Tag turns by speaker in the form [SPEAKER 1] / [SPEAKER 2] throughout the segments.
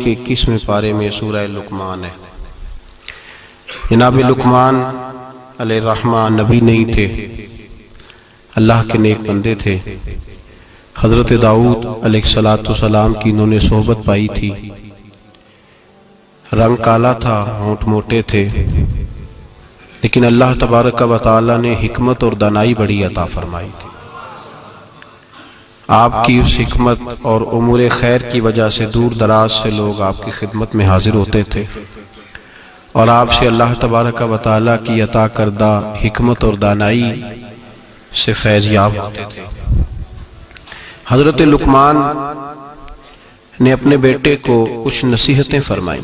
[SPEAKER 1] کے 21ویں پارے میں سورہ لقمان ہے۔ جناب لقمان علیہ الرحمن نبی نہیں تھے، اللہ کے نیک بندے تھے۔ حضرت داؤد علیہ السلام کی انہوں نے صحبت پائی تھی۔ رنگ کالا تھا، ہونٹ موٹے تھے، لیکن اللہ تبارک و تعالی نے حکمت اور دانائی بڑی عطا فرمائی تھی۔ آپ کی اس حکمت اور امور خیر کی وجہ سے دور دراز سے لوگ آپ کی خدمت میں حاضر ہوتے تھے اور آپ سے اللہ تبارک و تعالی کی عطا کردہ حکمت اور دانائی سے فیض یاب ہوتے تھے۔ حضرت لقمان نے اپنے بیٹے کو کچھ نصیحتیں فرمائیں۔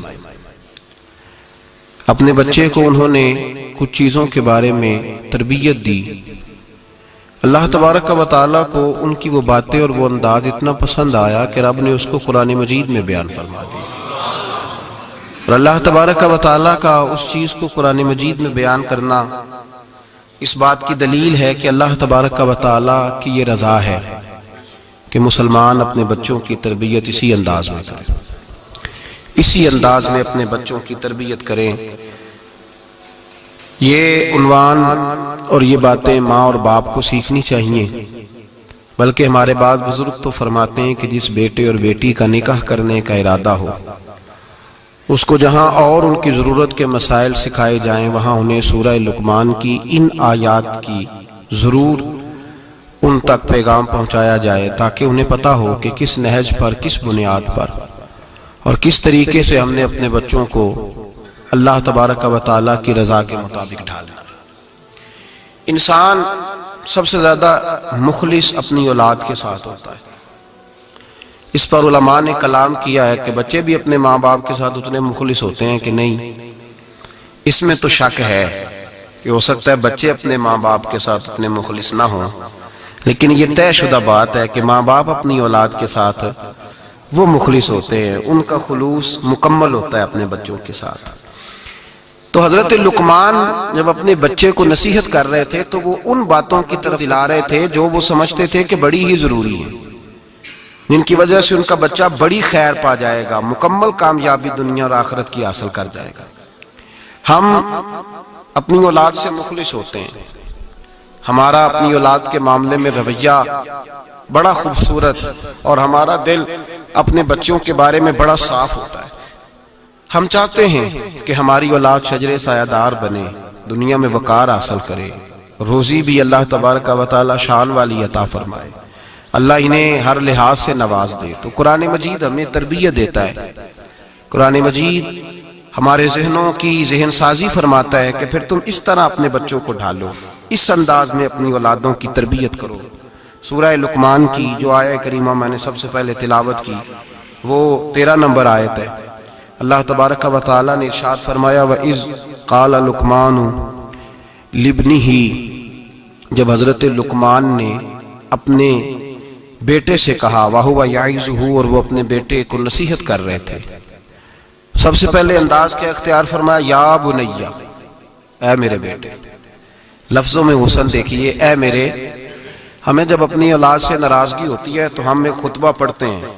[SPEAKER 1] اپنے بچے کو انہوں نے کچھ چیزوں کے بارے میں تربیت دی۔ اللہ تبارک و تعالیٰ کو ان کی وہ باتیں اور وہ انداز اتنا پسند آیا کہ رب نے اس کو قرآن مجید میں بیان فرما دی، اور اللہ تبارک و تعالیٰ کا اس چیز کو قرآن مجید میں بیان کرنا اس بات کی دلیل ہے کہ اللہ تبارک و تعالیٰ کی یہ رضا ہے کہ مسلمان اپنے بچوں کی تربیت اسی انداز میں کریں، اسی انداز میں اپنے بچوں کی تربیت کریں۔ یہ عنوان اور یہ باتیں ماں اور باپ کو سیکھنی چاہیے، بلکہ ہمارے بعض بزرگ تو فرماتے ہیں کہ جس بیٹے اور بیٹی کا نکاح کرنے کا ارادہ ہو، اس کو جہاں اور ان کی ضرورت کے مسائل سکھائے جائیں، وہاں انہیں سورہ لقمان کی ان آیات کی ضرور ان تک پیغام پہنچایا جائے، تاکہ انہیں پتہ ہو کہ کس نہج پر، کس بنیاد پر اور کس طریقے سے ہم نے اپنے بچوں کو اللہ تبارک و تعالیٰ کی رضا کے مطابق ڈھالنا۔ انسان سب سے زیادہ مخلص اپنی اولاد کے ساتھ ہوتا ہے۔ اس پر علماء نے کلام کیا ہے کہ بچے بھی اپنے ماں باپ کے ساتھ اتنے مخلص ہوتے ہیں کہ نہیں۔ اس میں تو شک ہے کہ ہو سکتا ہے بچے اپنے ماں باپ کے ساتھ اتنے مخلص نہ ہوں، لیکن یہ طے شدہ بات ہے کہ ماں باپ اپنی اولاد کے ساتھ وہ مخلص ہوتے ہیں، ان کا خلوص مکمل ہوتا ہے اپنے بچوں کے ساتھ۔ تو حضرت لقمان جب اپنے بچے کو نصیحت کر رہے تھے تو وہ ان باتوں کی طرف دلا رہے تھے جو وہ سمجھتے تھے کہ بڑی ہی ضروری ہیں، جن کی وجہ سے ان کا بچہ بڑی خیر پا جائے گا، مکمل کامیابی دنیا اور آخرت کی حاصل کر جائے گا۔ ہم اپنی اولاد سے مخلص ہوتے ہیں، ہمارا اپنی اولاد کے معاملے میں رویہ بڑا خوبصورت اور ہمارا دل اپنے بچوں کے بارے میں بڑا صاف ہوتا ہے۔ ہم چاہتے ہیں کہ ہماری اولاد شجر سایہ دار بنے، دنیا میں وقار حاصل کرے، روزی بھی اللہ تبارک و تعالی شان والی عطا فرمائے، اللہ انہیں ہر لحاظ سے نواز دے۔ تو قرآن مجید ہمیں تربیت دیتا ہے، قرآن مجید ہمارے ذہنوں کی ذہن سازی فرماتا ہے کہ پھر تم اس طرح اپنے بچوں کو ڈھالو، اس انداز میں اپنی اولادوں کی تربیت کرو۔ سورہ لقمان کی جو آیہ کریمہ میں نے سب سے پہلے تلاوت کی وہ 13 نمبر آیت ہے۔ اللہ تبارک و تعالیٰ نے ارشاد فرمایا وَإِذْ قَالَ لُقْمَانُ لِابْنِهِ، جب حضرت لقمان نے اپنے بیٹے سے کہا، وَهُوَ يَعِظُهُ، اور وہ اپنے بیٹے کو نصیحت کر رہے تھے۔ سب سے پہلے انداز کیا اختیار فرمایا، یا بنیا، اے میرے بیٹے۔ لفظوں میں حسن دیکھیے، اے میرے۔ ہمیں جب اپنی اولاد سے ناراضگی ہوتی ہے تو ہم ایک خطبہ پڑھتے ہیں،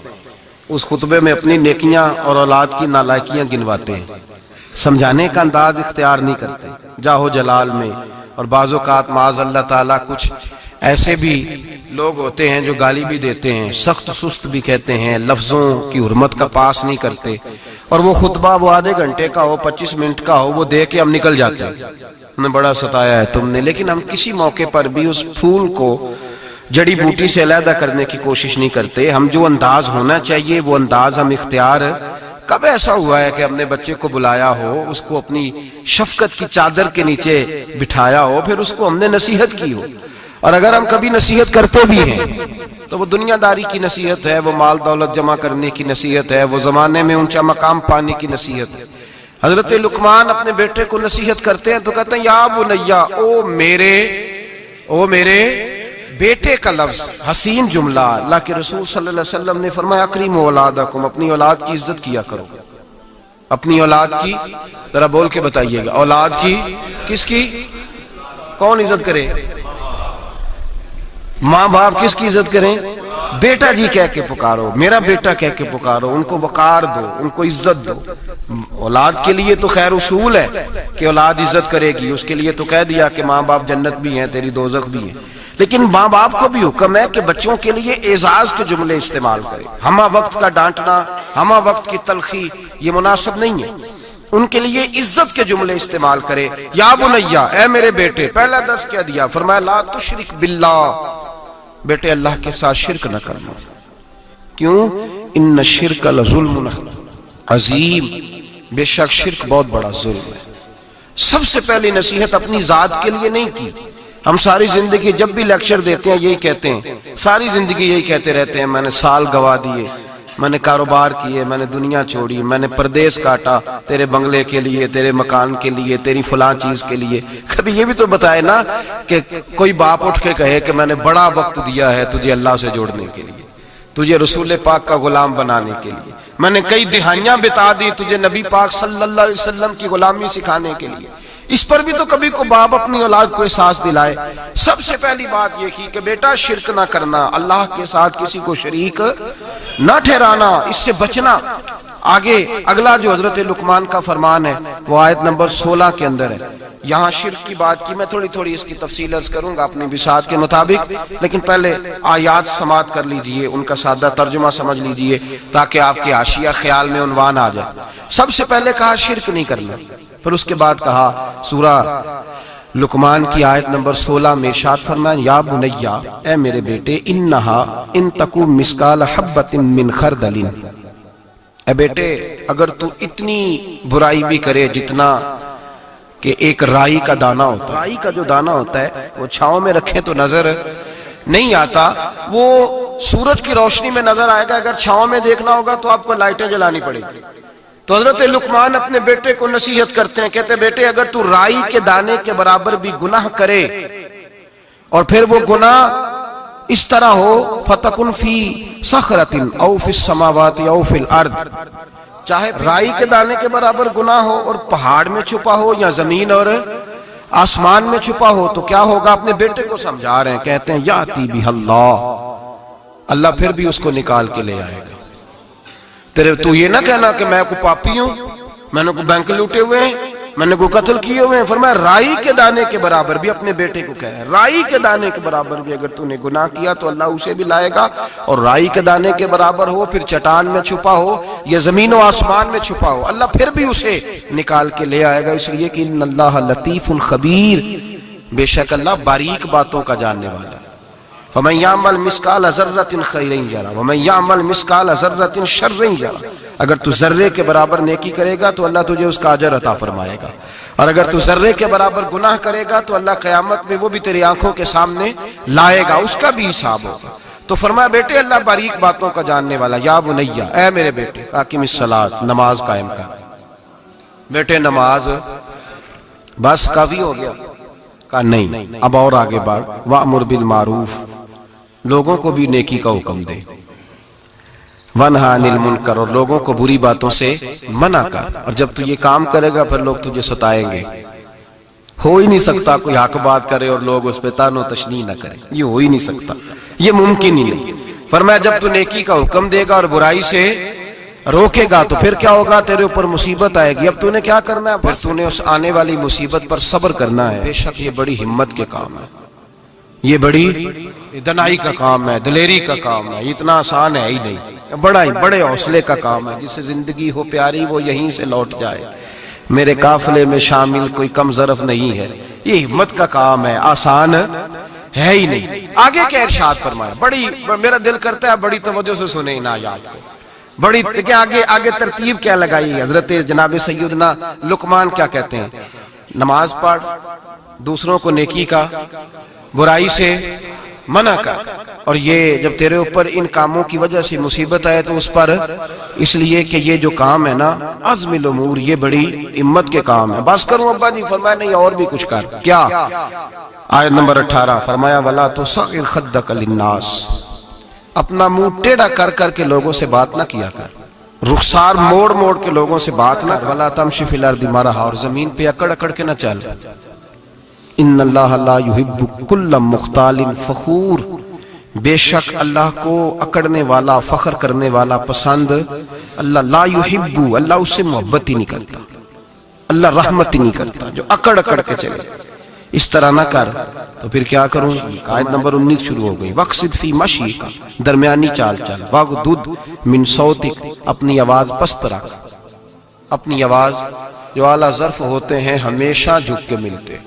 [SPEAKER 1] اس خطبے میں اپنی نیکیاں اور اولاد کی نالائکیاں گنواتے ہیں، سمجھانے کا انداز اختیار نہیں کرتے جاہو جلال میں۔ اور بعض اوقات معاذ اللہ تعالیٰ کچھ ایسے بھی لوگ ہوتے ہیں جو گالی بھی دیتے ہیں، سخت سست بھی کہتے ہیں، لفظوں کی حرمت کا پاس نہیں کرتے، اور وہ خطبہ وہ آدھے گھنٹے کا ہو، 25 منٹ کا ہو، وہ دے کے ہم نکل جاتے ہیں، ہمیں بڑا ستایا ہے تم نے۔ لیکن ہم کسی موقع پر بھی اس پھول کو جڑی بوٹی سے علیحدہ کرنے کی کوشش نہیں کرتے۔ ہم جو انداز ہونا چاہیے وہ انداز ہم اختیار۔ کب ایسا ہوا ہے کہ ہم نے بچے کو بلایا ہو، اس کو اپنی شفقت کی چادر کے نیچے بٹھایا ہو، پھر اس کو ہم نے نصیحت کی ہو؟ اور اگر ہم کبھی نصیحت کرتے بھی ہیں تو وہ دنیا داری کی نصیحت ہے، وہ مال دولت جمع کرنے کی نصیحت ہے، وہ زمانے میں اونچا مقام پانے کی نصیحت ہے۔ حضرت لقمان اپنے بیٹے کو نصیحت کرتے ہیں تو کہتے ہیں یا بنیا، او میرے بیٹے کا لفظ حسین جملہ۔ اللہ کے رسول صلی اللہ علیہ وسلم نے فرمایا اکریموا اولادکم، اپنی اولاد کی عزت کیا کرو۔ اپنی اولاد کی ذرا بول کے بتائیے گا، اولاد کی، کس کی؟ کون عزت کرے؟ ماں باپ کس کی عزت کریں؟ بیٹا جی کہہ کے پکارو، میرا بیٹا کہہ کے پکارو، ان کو وقار دو، ان کو عزت دو۔ اولاد کے لیے تو خیر اصول ہے کہ اولاد عزت کرے گی، اس کے لیے تو کہہ دیا کہ ماں باپ جنت بھی ہیں، تیری دوزخ بھی ہیں، لیکن ماں باپ کو بھی حکم ہے کہ بچوں کے لیے اعزاز کے جملے استعمال کرے۔ ہمہ وقت کا ڈانٹنا، ہمہ وقت کی تلخی یہ مناسب نہیں ہے، ان کے لیے عزت کے جملے استعمال کرے۔ یا بنیا، اے میرے بیٹے، پہلا درس کیا دیا؟ فرمایا لا تشرک باللہ، بیٹے اللہ کے ساتھ شرک نہ کرنا۔ کیوں؟ ان الشرک لظلم عظیم، بے شک شرک بہت بڑا ظلم ہے۔ سب سے پہلی نصیحت اپنی ذات کے لیے نہیں کی۔ ہم ساری زندگی جب بھی لیکچر دیتے ہیں یہی کہتے ہیں، ساری زندگی یہی کہتے رہتے ہیں، میں نے سال گوا دیے، میں نے کاروبار کیے، میں نے دنیا چھوڑی، میں نے پردیس کاٹا تیرے بنگلے کے لیے، تیرے مکان کے لیے، تیری فلاں چیز کے لیے۔ کبھی یہ بھی تو بتائے نا کہ کوئی باپ اٹھ کے کہے کہ میں نے بڑا وقت دیا ہے تجھے اللہ سے جوڑنے کے لیے، تجھے رسول پاک کا غلام بنانے کے لیے، میں نے کئی دہائیاں بتا دی تجھے نبی پاک صلی اللہ علیہ وسلم کی غلامی سکھانے کے لیے۔ اس پر بھی تو کبھی کو باپ اپنی اولاد کو احساس دلائے۔ سب سے پہلی بات یہ کی کہ بیٹا شرک نہ کرنا، اللہ کے ساتھ کسی کو شریک نہ ٹھہرانا، اس سے بچنا۔ آگے اگلا جو حضرت لقمان کا فرمان ہے وہ آیت نمبر 16 کے اندر ہے۔ یہاں شرک کی بات کی، میں تھوڑی اس کی تفصیل عرض کروں گا اپنی بساط کے مطابق، لیکن پہلے آیات سماعت کر لیجئے، ان کا سادہ ترجمہ سمجھ لیجئے تاکہ آپ کے حاشیہ خیال میں عنوان آ جائے۔ سب سے پہلے کہا شرک نہیں کرنا، پھر اس کے بعد کہا سورہ لقمان کی آیت نمبر 16 میں ارشاد فرمایا یا بنیا، اے میرے بیٹے، انہا ان تکو مسکال حبۃ من خردل، اے بیٹے اگر تو اتنی برائی بھی کرے جتنا کہ ایک رائی کا دانہ ہوتا ہے، رائی کا جو دانہ ہوتا ہے وہ چھاؤں میں رکھے تو نظر نہیں آتا، وہ سورج کی روشنی میں نظر آئے گا، اگر چھاؤں میں دیکھنا ہوگا تو آپ کو لائٹیں جلانی پڑے گی۔ تو حضرت لقمان اپنے بیٹے کو نصیحت کرتے ہیں، کہتے ہیں بیٹے اگر تو رائی کے دانے کے برابر بھی گناہ کرے اور پھر وہ گناہ اس طرح ہو فَتَكُنْ فِي صَخْرَةٍ أَوْ فِي السَّمَاوَاتِ أَوْ فِي الْأَرْضِ، چاہے رائی کے دانے کے برابر گناہ ہو اور پہاڑ میں چھپا ہو یا زمین اور آسمان میں چھپا ہو تو کیا ہوگا؟ اپنے بیٹے کو سمجھا رہے ہیں، کہتے ہیں یاتی بِهَ اللہ، اللہ پھر بھی اس کو نکال کے لے آئے گا۔ تیرے تو یہ نہ کہنا کہ میں کوئی پاپی ہوں، میں نے کوئی بینک لوٹے ہوئے ہیں، میں نے کوئی قتل کیے ہوئے ہیں۔ فرمایا رائی کے دانے کے برابر بھی، اپنے بیٹے کو کہہ رہے ہیں رائی کے دانے کے برابر بھی اگر تو نے گناہ کیا تو اللہ اسے بھی لائے گا، اور رائی کے دانے کے برابر ہو پھر چٹان میں چھپا ہو یا زمین و آسمان میں چھپا ہو، اللہ پھر بھی اسے نکال کے لے آئے گا، اس لیے کہ ان اللہ لطیف خبیر، بے شک اللہ باریک باتوں کا جاننے والا ہے۔ فَمَنْ يَعْمَلْ مِثْقَالَ ذَرَّةٍ خَيْرًا يَرَهُ وَمَنْ يَعْمَلْ مِثْقَالَ ذَرَّةٍ شَرًّا يَرَهُ، اگر تو ذرے کے برابر نیکی کرے گا تو اللہ تجھے اس کا اجر عطا فرمائے گا، اور اگر تو ذرے کے برابر گناہ کرے گا تو اللہ قیامت میں وہ بھی تیری آنکھوں کے سامنے لائے گا، اس کا بھی حساب ہوگا۔ تو فرمایا بیٹے اللہ باریک باتوں کا جاننے والا۔ یا بنیا، اے میرے بیٹے، اقم الصلاۃ، نماز قائم کر۔ بیٹے نماز بس کافی ہو گیا؟ کہا نہیں، اب اور آگے بڑھ، وَأْمُرْ بِالْمَعْرُوفِ، لوگوں کو بھی نیکی کا حکم دے، وَنْهَا عَنِ الْمُنْكَرِ، اور لوگوں کو بری باتوں سے منع کر، اور جب تو یہ کام کرے گا پھر لوگ تجھے ستائیں گے۔ ہو ہی نہیں سکتا کوئی حق بات کرے اور لوگ اس پہ تان و تشنیع نہ کریں، یہ ہو ہی نہیں سکتا، یہ ممکن ہی نہیں۔ فرمایا جب تو نیکی کا حکم دے گا اور برائی سے روکے گا تو پھر کیا ہوگا؟ تیرے اوپر مصیبت آئے گی، اب تو نے کیا کرنا ہے؟ پھر تو نے اس آنے والی مصیبت پر صبر کرنا ہے۔ بے شک یہ بڑی ہمت کے کام ہے، یہ بڑی دنائی کا کام ہے، دلیری کا کام ہے، اتنا آسان ہے ہی نہیں، بڑے حوصلے کا کام ہے۔ جسے زندگی ہو پیاری وہ یہیں سے لوٹ جائے، میرے قافلے میں شامل کوئی کم ظرف نہیں ہے، یہ ہمت کا کام ہے، آسان ہے ہی نہیں۔ آگے کیا ارشاد فرمایا؟ بڑی میرا دل کرتا ہے بڑی توجہ سے سنیں ان آیات کو، بڑی کہ آگے ترتیب کیا لگائی حضرت جناب سیدنا لقمان کیا کہتے ہیں؟ نماز پڑھ، دوسروں کو نیکی کا برائی سے منع کر، اور یہ جب تیرے اوپر ان کاموں کی وجہ سے مصیبت آئے تو اس پر اس لیے کہ یہ جو کام ہے نا عزم الامور، یہ بڑی ہمت کے کام ہے۔ بس کروں ابا جی؟ فرمایا نہیں اور بھی کچھ کر۔ کیا؟ آیت نمبر 18 فرمایا وَلَا تُصَغِّرْ خَدَّكَ لِلنَّاسِ، اپنا منہ ٹیڑھا کر کر کے لوگوں سے بات نہ کیا کر، رخسار موڑ موڑ کے لوگوں سے بات نہ کر، وَلَا تَمْشِ فِي الْأَرْضِ مَرَحًا، اور زمین پہ اکڑ اکڑ کے نہ چل، ان اللہ لا يحب كل مختال فخور، بے شک اللہ کو اکڑنے والا، فخر کرنے والا پسند اللہ لا یحب، اللہ اس سے محبت ہی نہیں کرتا، اللہ رحمت ہی نہیں کرتا جو اکڑ اکڑ کے چلے۔ اس طرح نہ کر تو پھر کیا کروں؟ آیت نمبر 19 شروع ہو گئی، وقصد فی مشیک، درمیانی چال چل، وغضض من صوتک، اپنی آواز پست رکھ، اپنی آواز جو اعلیٰ ظرف ہوتے ہیں ہمیشہ جھک کے ملتے،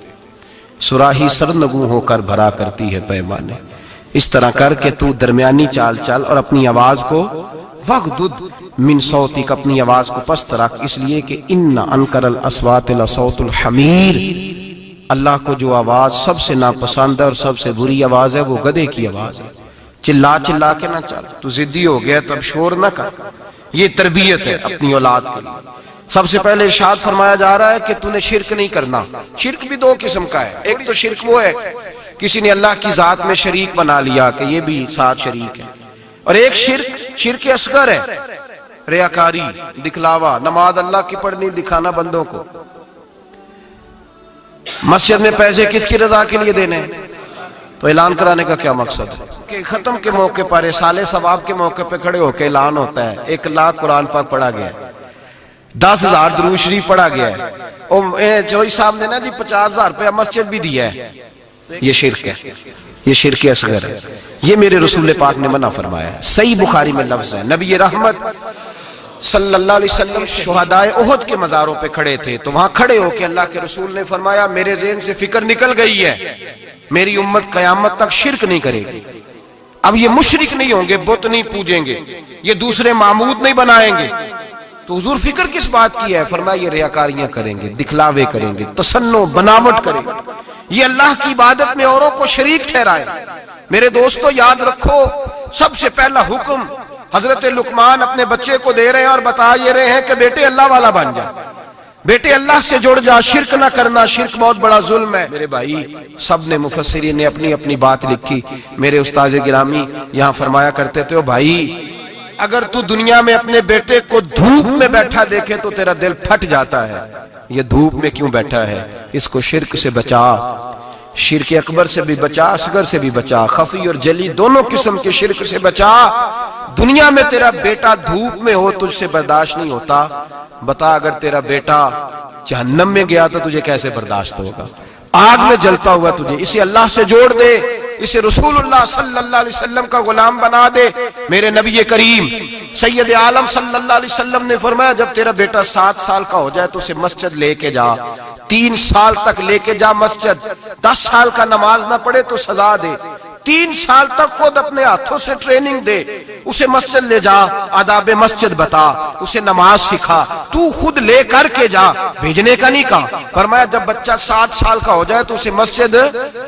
[SPEAKER 1] صراحی سرنگوں ہو کر بھرا کرتی ہے پیمانے، اس طرح کر کے تو درمیانی چال چل اور اپنی آواز کو وغضض من صوتک، اپنی آواز کو پست رکھ، اس لیے کہ ان انکر الاصوات لصوت الحمیر، اللہ کو جو آواز سب سے ناپسند ہے اور سب سے بری آواز ہے وہ گدھے کی آواز ہے۔ چلا چلا کے نہ چل، تو ضدی ہو گیا تو اب شور نہ کر، یہ تربیت ہے اپنی اولاد کے لیے۔ سب سے پہلے ارشاد فرمایا جا رہا ہے کہ تو نے شرک نہیں کرنا۔ شرک بھی دو قسم کا ہے، ایک تو شرک وہ ہے کسی نے اللہ کی ذات میں شریک بنا لیا کہ یہ بھی ساتھ شریک ہے، اور ایک شرک اصغر ہے، ریاکاری، دکھلاوا، نماز اللہ کی پڑھنی، دکھانا بندوں کو۔ مسجد میں پیسے کس کی رضا کے لیے دینے ہیں؟ تو اعلان کرانے کا کیا مقصد ہے کہ ختم کے موقع پر سال ثواب کے موقع پہ کھڑے ہو کے اعلان ہوتا ہے 1 لاکھ قرآن پاک پڑھا گیا ہے، 10,000 درود شریف پڑھا گیا ہے، اور جو صاحب نے نا جی 50,000 روپیہ مسجد بھی دیا ہے، یہ شرک ہے، یہ شرک اصغر ہے، یہ میرے رسول پاک نے منع فرمایا ہے۔ صحیح بخاری میں لفظ ہے، نبی رحمت صلی اللہ علیہ وسلم شہدائے احد کے مزاروں پہ کھڑے تھے، تو وہاں کھڑے ہو کے اللہ کے رسول نے فرمایا میرے ذہن سے فکر نکل گئی ہے، میری امت قیامت تک شرک نہیں کرے گی، اب یہ مشرک نہیں ہوں گے، بت نہیں پوجیں گے، یہ دوسرے معبود نہیں بنائیں گے۔ تو حضور فکر کس بات کی ہے؟ فرمایا یہ ریاکاریاں کریں گے، دکھلاوے کریں گے، تصنع بناوٹ کریں گے، یہ اللہ کی عبادت میں اوروں کو شریک ٹھہرائیں۔ میرے دوستو یاد رکھو، سب سے پہلا حکم حضرت لقمان اپنے بچے کو دے رہے ہیں اور بتا یہ رہے ہیں کہ بیٹے اللہ والا بن جا، بیٹے اللہ سے جڑ جا، شرک نہ کرنا، شرک بہت بڑا ظلم ہے۔ میرے بھائی سب نے مفسرین نے اپنی اپنی بات لکھی، میرے استاد گرامی یہاں فرمایا کرتے تھے، بھائی اگر تو دنیا میں اپنے بیٹے کو دھوپ میں بیٹھا دیکھے تو تیرا دل پھٹ جاتا ہے، یہ دھوپ میں کیوں بیٹھا ہے، اس کو شرک سے بچا، شرک اکبر سے بھی بچا، اصغر سے بھی بچا، خفی اور جلی دونوں قسم کے شرک سے بچا۔ دنیا میں تیرا بیٹا دھوپ میں ہو تجھ سے برداشت نہیں ہوتا، بتا اگر تیرا بیٹا جہنم میں گیا تو تجھے کیسے برداشت ہوگا، آگ میں جلتا ہوا تجھے۔ اسے اللہ سے جوڑ دے، اسے رسول اللہ صلی اللہ علیہ وسلم کا غلام بنا دے۔ میرے نبی کریم سید عالم صلی اللہ علیہ وسلم نے فرمایا جب تیرا بیٹا 7 سال کا ہو جائے تو اسے مسجد لے کے جا، 3 سال تک لے کے جا مسجد، 10 سال کا نماز نہ پڑھے تو سزا دے، 3 سال تک خود اپنے ہاتھوں سے ٹریننگ دے، اسے مسجد لے جا، آداب مسجد بتا، اسے نماز سکھا، تو خود لے کر کے جا، بھیجنے کا نہیں کہا۔ فرمایا جب بچہ 7 سال کا ہو جائے تو اسے مسجد،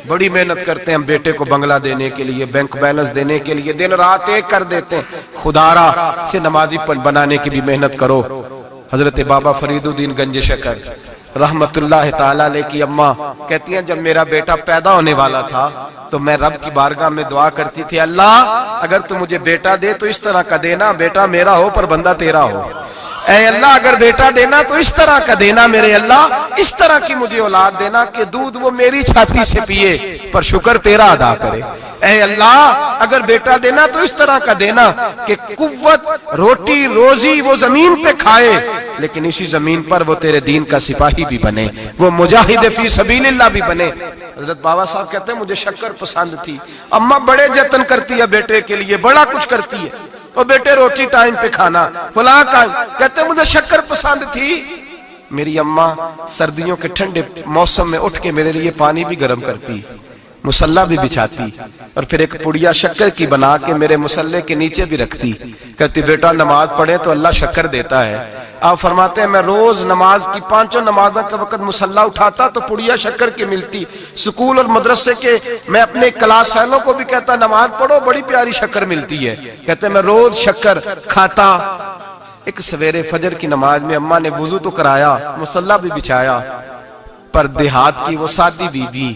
[SPEAKER 1] بڑی محنت کرتے ہیں ہم بیٹے کو بنگلہ دینے کے لیے، بینک بیلنس دینے کے لیے، دن رات ایک کر دیتے ہیں، خدارا سے نمازی بنانے کی بھی محنت کرو۔ حضرت بابا فرید الدین گنج شکر رحمت اللہ تعالیٰ علیہ کی اماں کہتی ہیں جب میرا بیٹا پیدا ہونے والا تھا تو میں رب کی بارگاہ میں دعا کرتی تھی، اللہ اگر تو مجھے بیٹا دے تو اس طرح کا دینا بیٹا میرا ہو پر بندہ تیرا ہو، اے اللہ اگر بیٹا دینا تو اس طرح کا دینا، میرے اللہ اس طرح کی مجھے اولاد دینا کہ دودھ وہ میری چھاتی سے پیے پر شکر تیرا ادا کرے، اے اللہ اگر بیٹا دینا تو اس طرح کا دینا کہ قوت روٹی روزی وہ زمین پہ کھائے لیکن اسی زمین پر وہ تیرے دین کا سپاہی بھی بنے، وہ مجاہد فی سبیل اللہ بھی بنے۔ حضرت بابا صاحب کہتے ہیں مجھے شکر پسند تھی، اماں بڑے جتن کرتی ہے بیٹے کے لیے، بڑا کچھ کرتی ہے، اور بیٹے روٹی ٹائم پہ کھانا فلاں کام، کہتے ہیں مجھے شکر پسند تھی۔ میری اماں سردیوں کے ٹھنڈے موسم میں اٹھ کے میرے لیے پانی بھی گرم کرتی، مسلح بھی بچھاتی، اور پھر ایک پڑیا شکر کی بنا کے میرے مسلح کے نیچے بھی رکھتی، کہتی بیٹا نماز پڑھے تو اللہ شکر دیتا ہے۔ آپ فرماتے ہیں میں روز نماز کی 5 نمازوں کے وقت مسلح اٹھاتا تو پڑیا شکر کی ملتی، سکول اور مدرسے کے میں اپنے کلاس فیلوں کو بھی کہتا نماز پڑھو بڑی پیاری شکر ملتی ہے، کہتے ہیں میں روز شکر کھاتا۔ ایک سویرے فجر کی نماز میں اماں نے وضو تو کرایا، مسلح بھی بچھایا، پر دیہات کی وہ سادی بی بی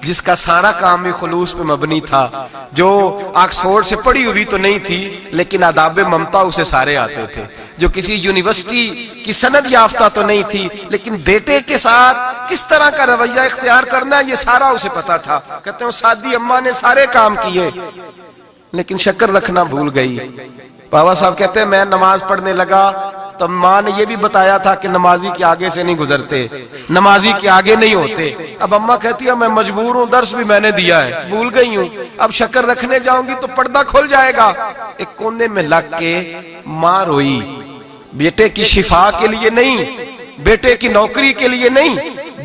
[SPEAKER 1] جس کا سارا کام بھی خلوص پہ مبنی تھا، جو آکسفورڈ سے پڑھی ہوئی تو نہیں تھی لیکن آداب ممتا اسے سارے آتے تھے، جو کسی یونیورسٹی کی سند یافتہ تو نہیں تھی لیکن بیٹے کے ساتھ کس طرح کا رویہ اختیار کرنا ہے یہ سارا اسے پتا تھا۔ کہتے ہیں سادی اماں نے سارے کام کیے، لیکن شکر رکھنا بھول گئی. بابا صاحب کہتے ہیں میں نماز پڑھنے لگا تو ماں نے یہ بھی بتایا تھا کہ نمازی کے آگے سے نہیں گزرتے, نمازی کے آگے نہیں ہوتے. اب اماں کہتی ہے میں مجبور ہوں, درس بھی میں نے دیا ہے, بھول گئی ہوں, اب شکر رکھنے جاؤں گی تو پردہ کھل جائے گا. ایک کونے میں لگ کے ماں روئی, بیٹے کی شفا کے لیے نہیں, بیٹے کی نوکری کے لیے نہیں,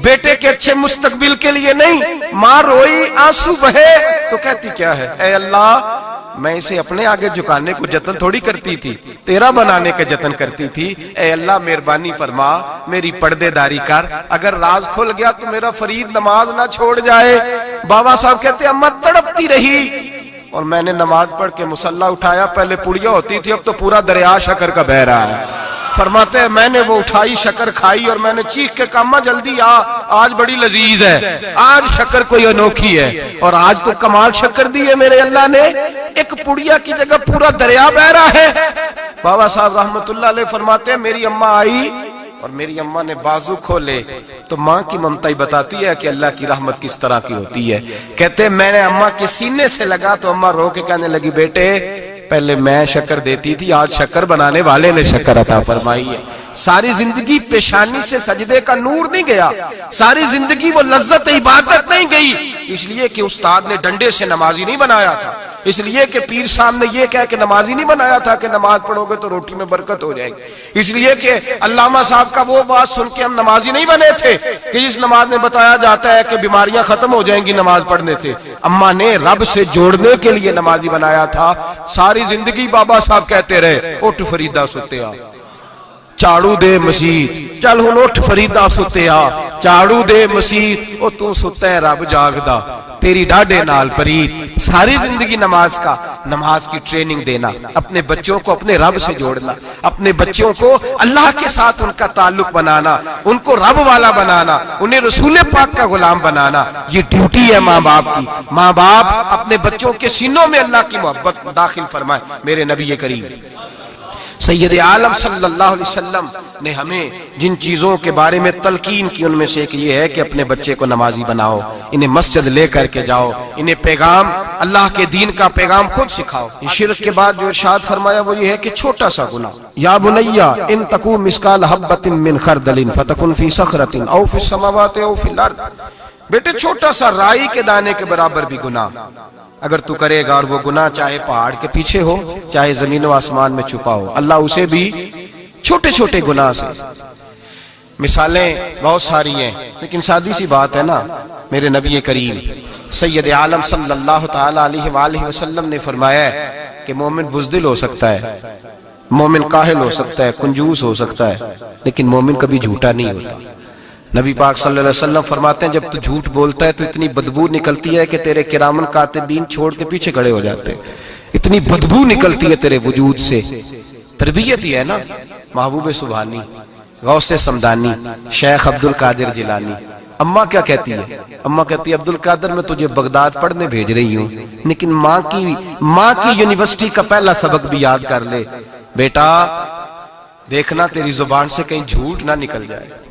[SPEAKER 1] بیٹے کے اچھے مستقبل کے لیے نہیں. ماں روئی, آنسو بہے تو کہتی کیا ہے, اے اللہ میں اسے اپنے آگے جھکانے کو جتن تھوڑی کرتی تھی, تیرا بنانے کا جتن کرتی تھی. اے اللہ مہربانی فرما, میری پردے داری کر, اگر راز کھل گیا تو میرا فرید نماز نہ چھوڑ جائے. بابا صاحب کہتے ہیں اماں تڑپتی رہی اور میں نے نماز پڑھ کے مصلی اٹھایا. پہلے پڑیا ہوتی تھی, اب تو پورا دریا شکر کا بہ رہا ہے. فرماتے ہیں میں نے وہ اٹھائی, شکر کھائی اور میں نے چیخ کے کہا اماں جلدی آ, آج بڑی لذیذ ہے, آج شکر کوئی انوکھی ہے. اور آج تو کمال شکر دی ہے میرے اللہ نے, ایک پڑیا کی جگہ پورا دریا بہ رہا ہے. بابا صاحب رحمت اللہ علیہ فرماتے ہیں میری اماں آئی اور میری اماں نے بازو کھولے تو ماں کی ممتا ہی بتاتی ہے کہ اللہ کی رحمت کس طرح کی ہوتی ہے. کہتے ہیں میں نے اماں کے سینے سے لگا تو اماں رو کے کہنے لگی بیٹے پہلے میں شکر دیتی تھی, آج شکر بنانے والے نے شکر عطا فرمائی ہے. ساری زندگی پیشانی سے سجدے کا نور نہیں گیا, ساری زندگی وہ لذت عبادت نہیں گئی, اس لیے کہ استاد نے ڈنڈے سے نمازی نہیں بنایا تھا, اس لیے کہ پیر صاحب نے یہ کہہ کہ نمازی نہیں بنایا تھا کہ نماز پڑھو گے تو روٹی میں برکت ہو جائے گی, اس لیے کہ علامہ صاحب کا وہ بات سن کے ہم نمازی نہیں بنے تھے کہ جس نماز میں بتایا جاتا ہے کہ بیماریاں ختم ہو جائیں گی نماز پڑھنے سے. اماں نے رب سے جوڑنے کے لیے نمازی بنایا تھا. ساری زندگی بابا صاحب کہتے رہے اٹھ فریدہ ستیا, چاڑو دے مسیح, چل ہن اٹھ فریدہ ستیا, چاڑو دے مسیح, او تو ستا ہے رب جاگدا تیری ڈاڈے نال پرید. ساری زندگی نماز کا, نماز کی ٹریننگ دینا, اپنے بچوں کو اپنے رب سے جوڑنا, اپنے بچوں کو اللہ کے ساتھ ان کا تعلق بنانا, ان کو رب والا بنانا, انہیں رسول پاک کا غلام بنانا, یہ ڈیوٹی ہے ماں باپ کی. ماں باپ اپنے بچوں کے سینوں میں اللہ کی محبت داخل فرمائے. میرے نبی کریم سید عالم صلی اللہ علیہ وسلم نے ہمیں جن چیزوں کے بارے میں تلقین کی ان میں سے ایک یہ ہے کہ اپنے بچے کو نمازی بناؤ, انہیں مسجد لے کر کے جاؤ, انہیں پیغام اللہ کے دین کا پیغام خود سکھاؤ. شرک کے بعد جو ارشاد فرمایا وہ یہ ہے کہ چھوٹا سا گناہ, یا بنیا ان تکو مثقال حبۃ من خردل فتکن فی صخرۃ او فی السماوات او فی الارض, بیٹے چھوٹا سا رائی کے دانے کے برابر بھی گناہ اگر تو کرے گا, اور وہ گناہ چاہے پہاڑ کے پیچھے ہو چاہے زمین و آسمان میں چھپا ہو, اللہ اسے بھی چھوٹے چھوٹے گناہ سے. مثالیں بہت ساری ہیں لیکن سادی سی بات ہے نا. میرے نبی کریم سید عالم صلی اللہ تعالی علیہ وآلہ وسلم نے فرمایا ہے کہ مومن بزدل ہو سکتا ہے, مومن کاہل ہو سکتا ہے, کنجوس ہو سکتا ہے, لیکن مومن کبھی جھوٹا نہیں ہوتا. نبی پاک صلی اللہ علیہ وسلم فرماتے ہیں جب تو جھوٹ بولتا ہے تو اتنی بدبو نکلتی ہے کہ تیرے کرامن کاتبین چھوڑ کے پیچھے کھڑے ہو جاتے ہیں, اتنی بدبو نکلتی ہے تیرے وجود سے. تربیت ہی ہے نا. محبوب سبحانی, غوث سمدانی, شیخ عبد القادر جیلانی. اماں کیا کہتی ہے, اماں کہتی ہے عبد القادر میں تجھے بغداد پڑھنے بھیج رہی ہوں, لیکن ماں کی یونیورسٹی کا پہلا سبق بھی یاد کر لے بیٹا, دیکھنا تیری زبان سے کہیں جھوٹ نہ نکل جائے,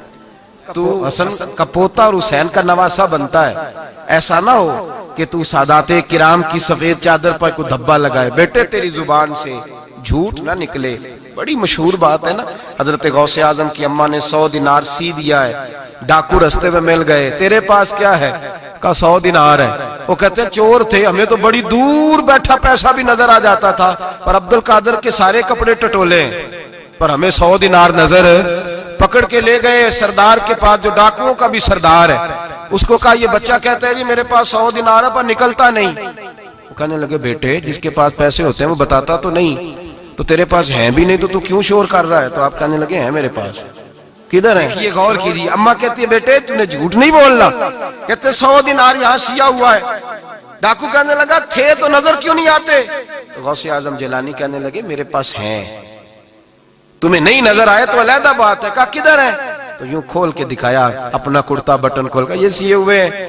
[SPEAKER 1] تو حسن کا پوتا اور حسین کا نواسا بنتا ہے, ایسا نہ ہو کہ تو سادات کرام کی سفید چادر پر کوئی دھبا لگائے. بیٹے تیری زبان سے جھوٹ نہ نکلے. بڑی مشہور بات ہے نا, حضرت غوث اعظم کی اماں نے 100 دینار سی دیا ہے, ڈاکو رستے میں مل گئے, تیرے پاس کیا ہے, کہا 100 دینار ہے. وہ کہتے ہیں چور تھے, ہمیں تو بڑی دور بیٹھا پیسہ بھی نظر آ جاتا تھا, پر عبد القادر کے سارے کپڑے ٹٹولے, پر ہمیں 100 دینار نظر. پکڑ کے لے گئے سردار کے پاس جو ڈاکوؤں کا بھی سردار ہے, اس کو کہا یہ بچہ کہتا ہے جی میرے پاس 100 دینار ہے پر نکلتا نہیں. وہ کہنے لگے بیٹے جس کے پاس پیسے ہوتے ہیں وہ بتاتا تو نہیں, تو تیرے پاس ہیں بھی نہیں تو کیوں شور کر رہا ہے. تو آپ کہنے لگے ہیں میرے پاس, کدھر ہیں, یہ غور کیجیے. اماں کہتی ہے بیٹے تم نے جھوٹ نہیں بولنا. کہتے 100 دینار یہاں سیا ہوا ہے. ڈاکو کہنے لگا تھے تو نظر کیوں نہیں آتے. تو غوث اعظم جیلانی کہنے لگے میرے پاس ہیں, تمہیں نہیں نظر آئے تو علیحدہ بات ہے. کہا کدھر ہے, تو یوں کھول کے دکھایا اپنا کرتا بٹن کھول کر, یہ سیے ہوئے ہیں.